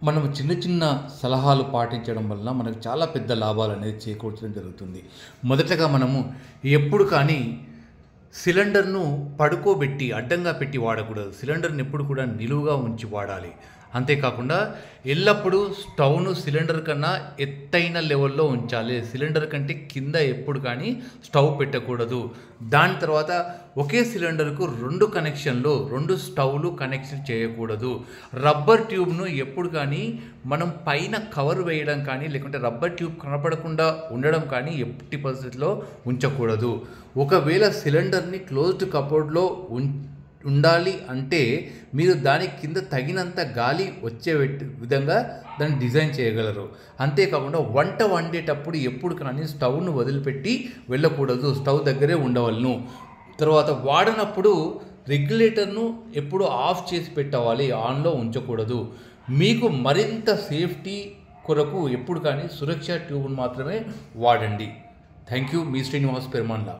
మనం చిన్న చిన్న సలహాలు పాటించడం వలన మనకు చాలా పెద్ద లాభాలు అనేది చేకూర్చడం జరుగుతుంది. మొదటగా మనము ఎప్పుడు కానీ సిలిండర్‌ను పడుకోబెట్టి, అడ్డంగా పెట్టి వాడకూడదు. సిలిండర్‌ని ఎప్పుడు కూడా నిలువుగా ఉంచి వాడాలి. అంతేకాకుండా ఎల్లప్పుడూ స్టవ్‌ను సిలిండర్ కన్నా ఎత్తైన లెవెల్‌లో ఉంచాలి. సిలిండర్ కంటే కింద ఎప్పుడు కానీ స్టవ్ పెట్టకూడదు. దాని తర్వాత ఒకే సిలిండర్‌కు 2 కనెక్షన్‌లు, 2 స్టవ్‌లు కనెక్షన్ చేయకూడదు. రబ్బర్ ట్యూబ్‌ను ఎప్పుడు కానీ మనం పైన కవర్ వేయడం కానీ, లేకుంటే రబ్బర్ ట్యూబ్ కనపడకుండా ఉండడం కానీ ఎట్టి పరిస్థితిలో ఉంచకూడదు. ఒకవేళ సిలిండర్‌ని క్లోజ్డ్ కబోర్డ్‌లో ఉండాలి అంటే మీరు దాని కింద తగినంత గాలి వచ్చే విధంగా దాన్ని డిజైన్ చేయగలరు. అంతేకాకుండా వంట వండేటప్పుడు ఎప్పుడు కానీ స్టవ్‌ను వదిలిపెట్టి వెళ్ళకూడదు. స్టవ్ దగ్గరే ఉండవలెను. తర్వాత వాడనప్పుడు రెగ్యులేటర్‌ను ఎప్పుడు ఆఫ్ చేసి పెట్టవాలి. ఆన్‌లో ఉంచకూడదు. మీకు మరింత సేఫ్టీ కొరకు ఎప్పుడు కానీ సురక్ష ట్యూబ్‌ను మాత్రమే వాడండి. Thank you. Me Srinivas Perumanla.